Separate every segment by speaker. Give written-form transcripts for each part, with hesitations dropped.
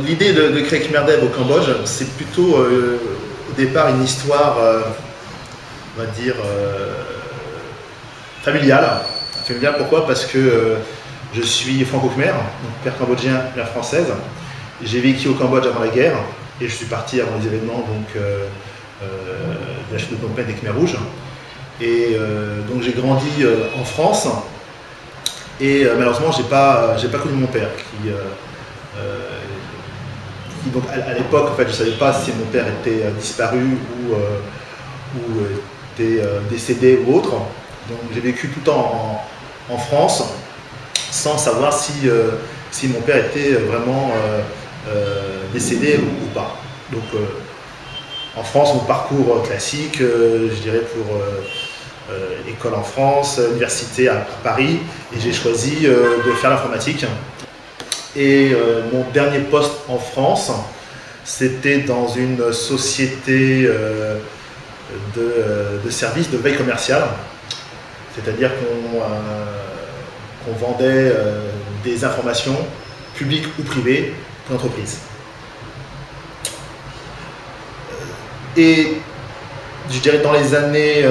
Speaker 1: L'idée de créer Khmer Dev au Cambodge, c'est plutôt au départ une histoire, on va dire, familiale. Familiale, pourquoi? Parce que je suis franco-khmer, donc père cambodgien, mère française. J'ai vécu au Cambodge avant la guerre et je suis parti avant les événements de la chute de Phnom Penh des Khmers rouges. Et donc j'ai grandi en France et malheureusement j'ai pas connu mon père qui donc à l'époque en fait je savais pas si mon père était disparu ou était décédé ou autre. Donc j'ai vécu tout le temps en France sans savoir si mon père était vraiment décédé ou pas. Donc en France, mon parcours classique, je dirais pour école en France, université à Paris, et j'ai choisi de faire l'informatique. Et mon dernier poste en France, c'était dans une société de services de veille commerciale, c'est-à-dire qu'on vendait des informations publiques ou privées pour l'entreprise. Et je dirais dans les années,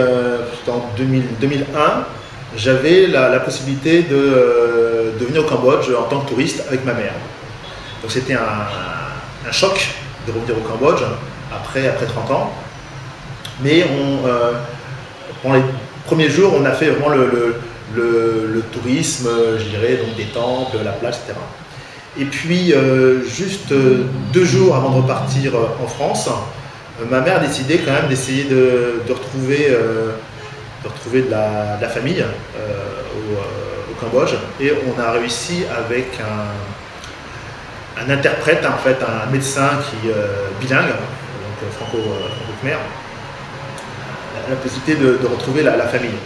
Speaker 1: en 2001, j'avais la possibilité de venir au Cambodge en tant que touriste avec ma mère. Donc c'était un choc de revenir au Cambodge après 30 ans. Mais pendant les premiers jours, on a fait vraiment le tourisme, je dirais, donc des temples, la plage, etc. Et puis, juste 2 jours avant de repartir en France, ma mère a décidé quand même d'essayer de retrouver de la famille au Cambodge. Et on a réussi avec un interprète, en fait, un médecin qui bilingue, donc franco-khmer, la possibilité de retrouver la famille.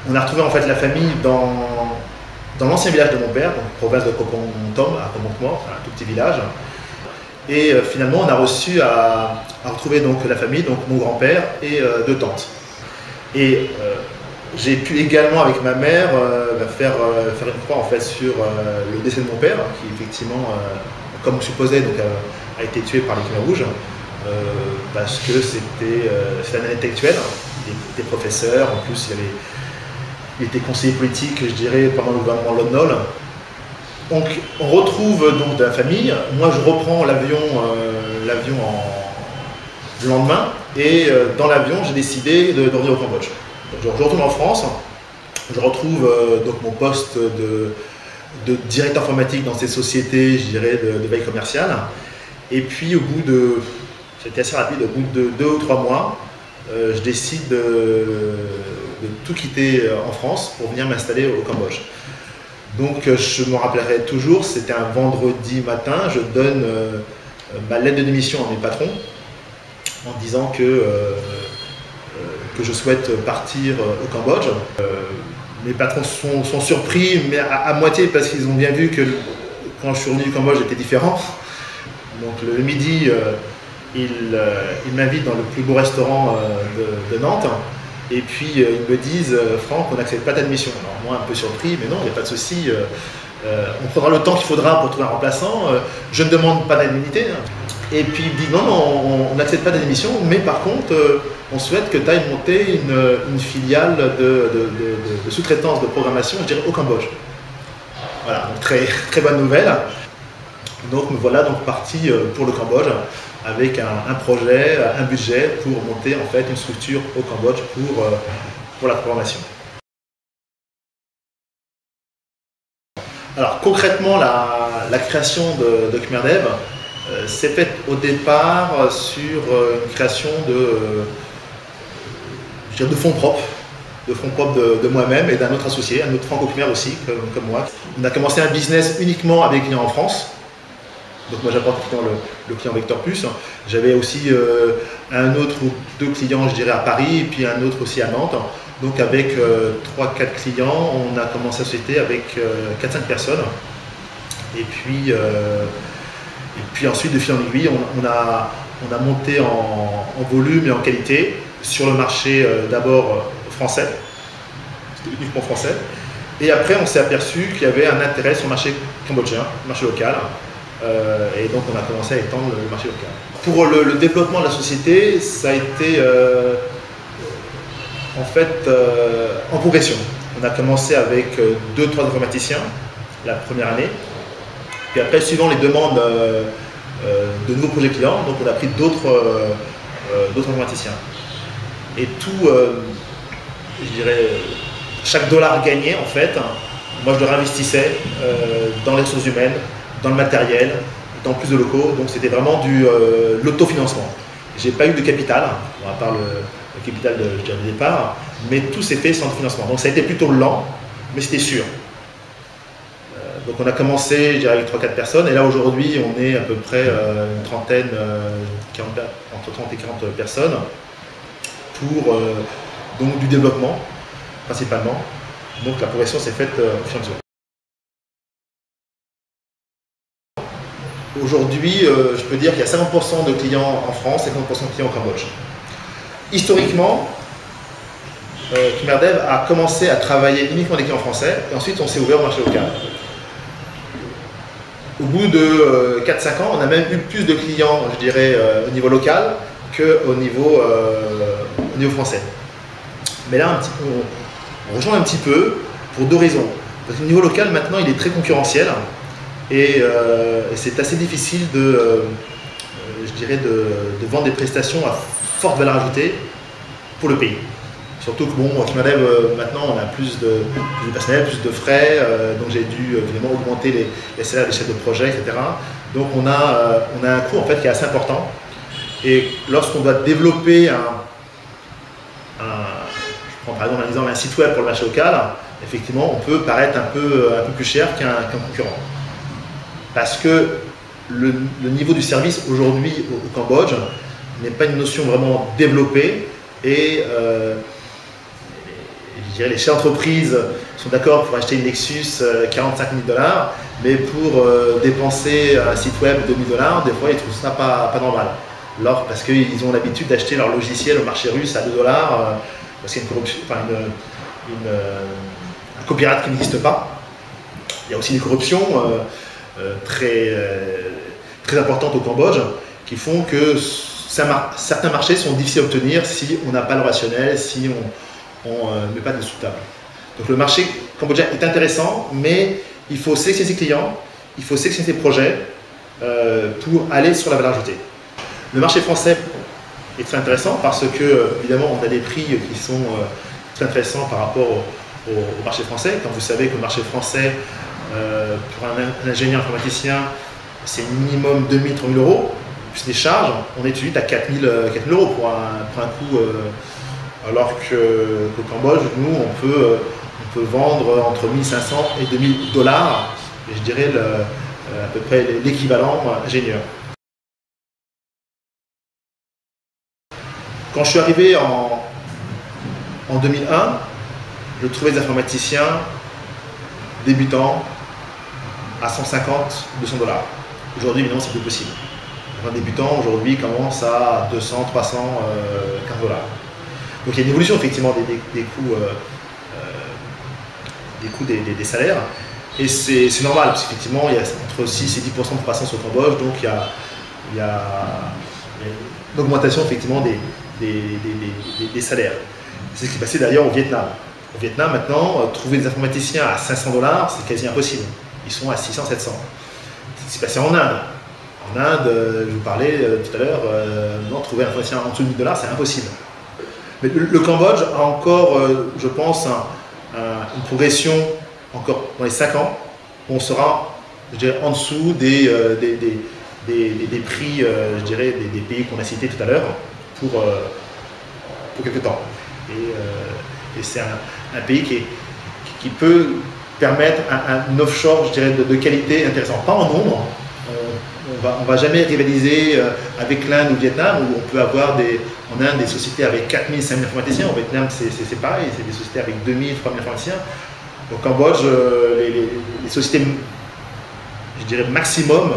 Speaker 1: On a retrouvé en fait la famille dans l'ancien village de mon père, donc province de Koh Pong Tom, à Koh-Mok-Mor, un tout petit village. Et finalement, on a réussi à retrouver donc la famille, donc mon grand-père et 2 tantes. Et j'ai pu également, avec ma mère, faire une croix en fait sur le décès de mon père, qui effectivement, comme on supposait, donc, a été tué par les Khmers rouges, parce que c'était un intellectuel, il était professeur, en plus il était conseiller politique, je dirais, pendant le gouvernement Lon Nol. Donc on retrouve donc de la famille. Moi je reprends l'avion le lendemain et dans l'avion j'ai décidé de revenir au Cambodge. Donc, je retourne en France, je retrouve donc mon poste de directeur informatique dans ces sociétés, je dirais, de veille commerciale. Et puis au bout de, c'était assez rapide, au bout de 2 ou 3 mois, je décide de tout quitter en France pour venir m'installer au Cambodge. Donc je me rappellerai toujours, c'était un vendredi matin, je donne ma lettre de démission à mes patrons en disant que je souhaite partir au Cambodge. Mes patrons sont surpris, mais à moitié parce qu'ils ont bien vu que quand je suis revenu du Cambodge, j'étais différent. Donc le midi, ils m'invitent dans le plus beau restaurant de Nantes. Et puis ils me disent Franck, on n'accepte pas ta-démission. Alors moi un peu surpris, mais non, il n'y a pas de souci. On prendra le temps qu'il faudra pour trouver un remplaçant. Je ne demande pas d'indemnité. Et puis il dit non, on n'accepte pas ta démission, mais par contre, on souhaite que tu ailles monter une filiale de sous-traitance de programmation, je dirais, au Cambodge. Voilà, donc très bonne nouvelle. Donc me voilà donc parti pour le Cambodge avec un projet, un budget pour monter en fait une structure au Cambodge pour la programmation. Alors concrètement, la création de Khmer Dev s'est faite au départ sur une création de fonds propres, de moi-même et d'un autre associé, un autre franco-khmer aussi, comme moi. On a commencé un business uniquement avec des clients en France. Donc moi j'apporte le client Vector Plus. J'avais aussi un autre ou 2 clients, je dirais, à Paris et puis un autre aussi à Nantes. Donc avec 3-4 clients, on a commencé la société avec 4-5 personnes. Et puis ensuite, de fil en aiguille, on a monté en volume et en qualité sur le marché d'abord français, c'était uniquement français. Et après, on s'est aperçu qu'il y avait un intérêt sur le marché cambodgien, le marché local. Et donc on a commencé à étendre le marché local. Pour le développement de la société, ça a été en fait en progression. On a commencé avec 2-3 informaticiens la première année. Puis après, suivant les demandes de nouveaux projets clients, donc on a pris d'autres informaticiens. Et tout, je dirais, chaque dollar gagné, en fait, moi je le réinvestissais dans les ressources humaines, dans le matériel, dans plus de locaux. Donc c'était vraiment l'autofinancement. J'ai pas eu de capital, à part le capital de départ, mais tout s'est fait sans financement. Donc ça a été plutôt lent, mais c'était sûr. Donc on a commencé, je dirais, avec 3-4 personnes, et là aujourd'hui on est à peu près une trentaine, entre 30 et 40 personnes pour donc du développement principalement. Donc la progression s'est faite au fur et à mesure. Aujourd'hui, je peux dire qu'il y a 50% de clients en France et 50% de clients au Cambodge. Historiquement, Khmer a commencé à travailler uniquement des clients français, et ensuite on s'est ouvert au marché local. Au bout de 4-5 ans, on a même eu plus de clients, je dirais, au niveau local qu'au niveau français. Mais là, on rejoint un petit peu pour 2 raisons. Parce que le niveau local, maintenant, il est très concurrentiel et c'est assez difficile je dirais, de vendre des prestations à forte valeur ajoutée pour le pays. Surtout que, bon, maintenant, on a plus de personnel, plus de frais, donc j'ai dû évidemment augmenter les salaires des chefs de projet, etc. Donc on a un coût en fait qui est assez important. Et lorsqu'on doit développer je prends par exemple un exemple, un site web pour le marché local, effectivement, on peut paraître un peu plus cher qu'un concurrent. Parce que le niveau du service aujourd'hui au Cambodge n'est pas une notion vraiment développée et je dirais les chefs d'entreprise sont d'accord pour acheter une Nexus 45 000 $, mais pour dépenser un site web 2 000 $, des fois ils trouvent ça pas normal. Alors, parce qu'ils ont l'habitude d'acheter leur logiciel au marché russe à 2 $, parce qu'il y a une corruption, enfin un copyright qui n'existe pas. Il y a aussi des corruptions très importantes au Cambodge qui font que certains marchés sont difficiles à obtenir si on n'a pas le rationnel, si on ne met pas de sous-table. Donc le marché cambodgien est intéressant, mais il faut sélectionner ses clients, il faut sélectionner ses projets pour aller sur la valeur ajoutée. Le marché français est très intéressant parce que, évidemment, on a des prix qui sont très intéressants par rapport au marché français. Quand vous savez que le marché français, pour un ingénieur informaticien, c'est minimum 2 000 à 3 000 €, plus des charges, on est tout de suite à 4 000 € pour un coût. Alors qu'au Cambodge, nous, on peut vendre entre 1 500 et 2 000 $, et je dirais à peu près l'équivalent ingénieur. Quand je suis arrivé en 2001, je trouvais des informaticiens débutants à 150, 200 $. Aujourd'hui, évidemment, c'est plus possible. Un débutant, aujourd'hui, commence à 200, 300, 15 $. Donc il y a une évolution effectivement des coûts des salaires, et c'est normal parce qu'effectivement il y a entre 6 et 10% de croissance au Cambodge, donc il y a une augmentation effectivement des salaires. C'est ce qui est passé d'ailleurs au Vietnam. Au Vietnam maintenant, trouver des informaticiens à 500 $, c'est quasi impossible. Ils sont à 600, 700. C'est ce qui s'est passé en Inde. En Inde, je vous parlais tout à l'heure, trouver un informaticien en dessous de 1 000 $, c'est impossible. Mais le Cambodge a encore, je pense, une progression encore dans les 5 ans. On sera, je dirais, en dessous des prix, je dirais, des pays qu'on a cités tout à l'heure pour quelques temps. Et c'est un pays qui peut permettre un offshore, je dirais, de qualité intéressant. Pas en nombre. On ne va jamais rivaliser avec l'Inde ou le Vietnam, où on peut avoir en Inde des sociétés avec 4 000, 5 000 informaticiens. Au Vietnam, c'est pareil, c'est des sociétés avec 2 000, 3 000 informaticiens. Au Cambodge, les sociétés, je dirais, maximum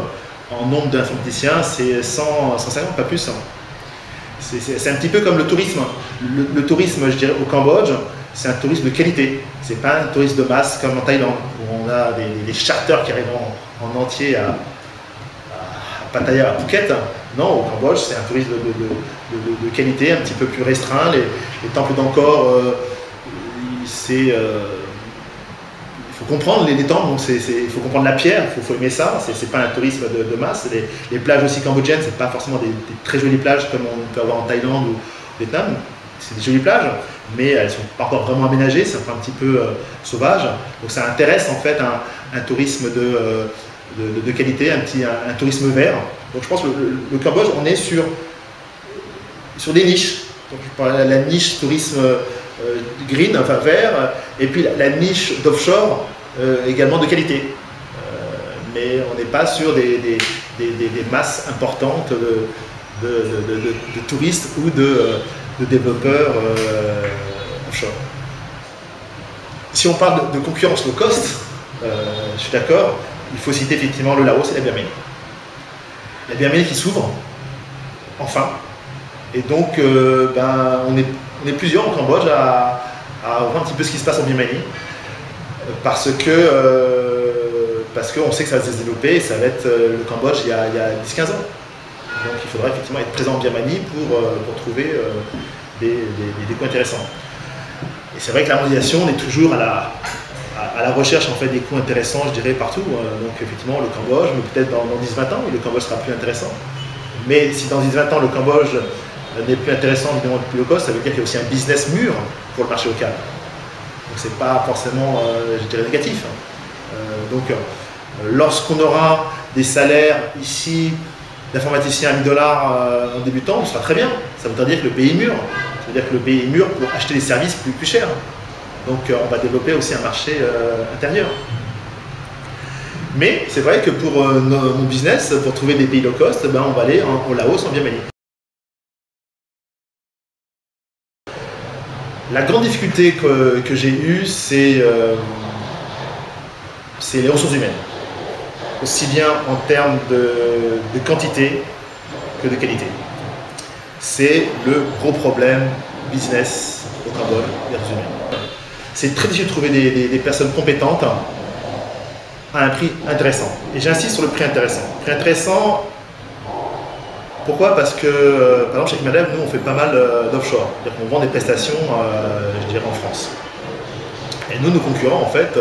Speaker 1: en nombre d'informaticiens, c'est 100, 150, pas plus. C'est un petit peu comme le tourisme. Le tourisme, je dirais, au Cambodge, c'est un tourisme de qualité. Ce n'est pas un tourisme de masse comme en Thaïlande, où on a des charters qui arrivent en entier Pattaya, à Phuket. Non, au Cambodge, c'est un tourisme de qualité, un petit peu plus restreint. Les temples d'Angkor, il faut comprendre les temples, il faut comprendre la pierre, il faut aimer ça. C'est pas un tourisme de masse. Les plages aussi cambodgiennes, c'est pas forcément des très jolies plages comme on peut avoir en Thaïlande ou au Vietnam. C'est des jolies plages, mais elles sont pas encore vraiment aménagées, c'est un petit peu sauvage. Donc ça intéresse en fait un tourisme de qualité, un tourisme vert. Donc je pense que le Cambodge, on est sur des niches. Donc je parlais de la niche tourisme green, enfin vert, et puis la niche d'offshore également de qualité. Mais on n'est pas sur des masses importantes de touristes ou de développeurs offshore. Si on parle de concurrence low cost, je suis d'accord, il faut citer effectivement le Laos et la Birmanie. La Birmanie qui s'ouvre, enfin, et donc on est plusieurs au Cambodge à voir un petit peu ce qui se passe en Birmanie, parce qu'on sait que ça va se développer et ça va être le Cambodge il y a 10-15 ans. Donc il faudra effectivement être présent en Birmanie pour trouver des coins intéressants. Et c'est vrai que la mondialisation, on est toujours à la recherche en fait, des coins intéressants, je dirais, partout. Donc effectivement, le Cambodge, mais peut-être dans 10-20 ans, le Cambodge sera plus intéressant. Mais si dans 10-20 ans, le Cambodge n'est plus intéressant, évidemment, plus low cost, ça veut dire qu'il y a aussi un business mûr pour le marché local. Donc c'est pas forcément, je dirais, négatif. Donc lorsqu'on aura des salaires ici, d'informaticien à 1000 $ en débutant, ce sera très bien. Ça veut dire que le pays est mûr. Ça veut dire que le pays est mûr pour acheter des services plus chers. Donc on va développer aussi un marché intérieur. Mais c'est vrai que pour mon business, pour trouver des pays low cost, on va aller au Laos, en Birmanie. La grande difficulté que j'ai eue, c'est les ressources humaines. Aussi bien en termes de quantité que de qualité. C'est le gros problème business au Cambodge, les ressources humaines. C'est très difficile de trouver des personnes compétentes à un prix intéressant. Et j'insiste sur le prix intéressant. Prix intéressant, pourquoi? Parce que, par exemple, chez Madame, nous, on fait pas mal d'offshore. C'est-à-dire qu'on vend des prestations, je dirais, en France. Et nous, nos concurrents, en fait,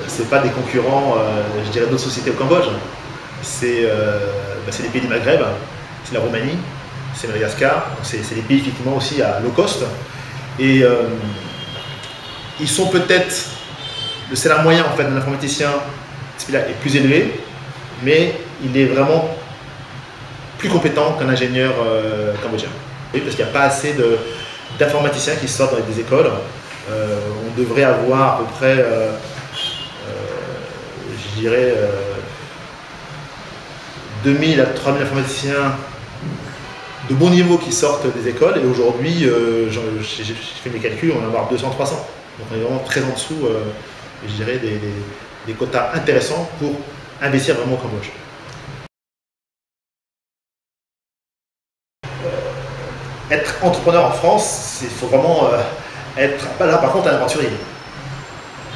Speaker 1: c'est pas des concurrents, je dirais, d'autres sociétés au Cambodge. C'est les pays du Maghreb, c'est la Roumanie, c'est Madagascar. C'est des pays, effectivement, aussi à low cost. Et ils sont peut-être, le salaire moyen, en fait, d'un informaticien est plus élevé, mais il est vraiment plus compétent qu'un ingénieur cambodgien. Oui, parce qu'il n'y a pas assez d'informaticiens qui sortent dans des écoles. On devrait avoir à peu près, je dirais, 2000 à 3000 informaticiens de bon niveau qui sortent des écoles. Et aujourd'hui, j'ai fait mes calculs, on va avoir 200-300. Donc on est vraiment très en dessous, je dirais, des quotas intéressants pour investir vraiment au Cambodge. Être entrepreneur en France, il faut vraiment être, là par contre, un aventurier.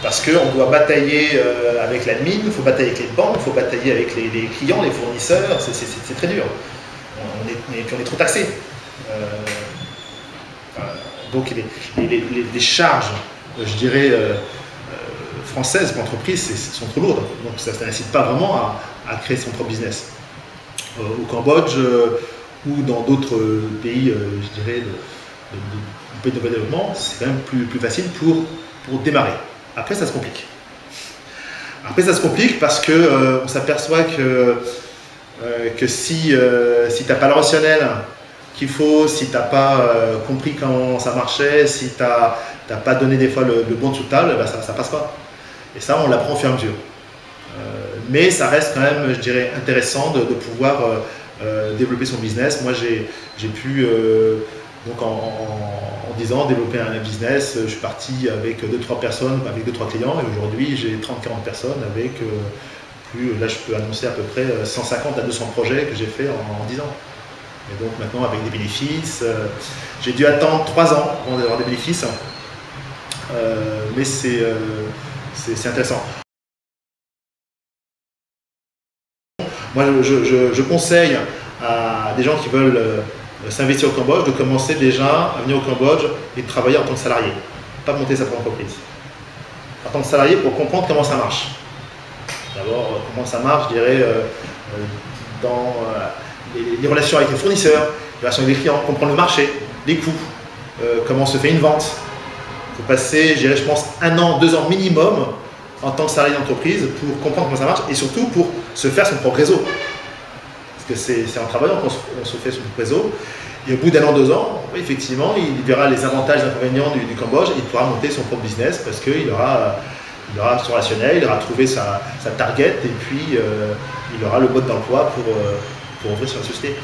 Speaker 1: Parce qu'on doit batailler avec l'admin, il faut batailler avec les banques, il faut batailler avec les clients, les fournisseurs, c'est très dur. On est trop taxé. Donc les charges, je dirais, françaises pour l'entreprise sont trop lourdes. Donc ça n'incite pas vraiment à créer son propre business. Au Cambodge, ou dans d'autres pays, je dirais, de développement, c'est quand même plus facile pour démarrer. Après, ça se complique. Après, ça se complique parce qu'on s'aperçoit que si tu n'as pas le relationnel qu'il faut, si tu n'as pas compris comment ça marchait, si tu n'as pas donné des fois le bon dessous de table, ça ne passe pas. Et ça, on l'apprend au fur et à mesure. Mais ça reste quand même, je dirais, intéressant de pouvoir développer son business. Moi, j'ai pu, donc en 10 ans, développer un business. Je suis parti avec 2-3 personnes, avec 2-3 clients, et aujourd'hui, j'ai 30-40 personnes avec là, je peux annoncer à peu près 150 à 200 projets que j'ai fait en 10 ans. Et donc maintenant, avec des bénéfices, j'ai dû attendre 3 ans avant d'avoir des bénéfices, mais c'est intéressant. Moi, je conseille à des gens qui veulent s'investir au Cambodge de commencer déjà à venir au Cambodge et de travailler en tant que salarié, pas monter sa propre entreprise. En tant que salarié pour comprendre comment ça marche. D'abord, comment ça marche, je dirais, dans les relations avec les fournisseurs, les relations avec les clients, comprendre le marché, les coûts, comment se fait une vente. Il faut passer, je dirais, je pense, 1 an, 2 ans minimum en tant que salarié d'entreprise pour comprendre comment ça marche et surtout pour se faire son propre réseau. Parce que c'est en travaillant qu'on se fait son propre réseau. Et au bout d'1 an, 2 ans, effectivement, il verra les avantages et inconvénients du Cambodge et il pourra monter son propre business parce qu'il aura son relationnel, il aura trouvé sa target et puis il aura le mode d'emploi pour ouvrir sur la société.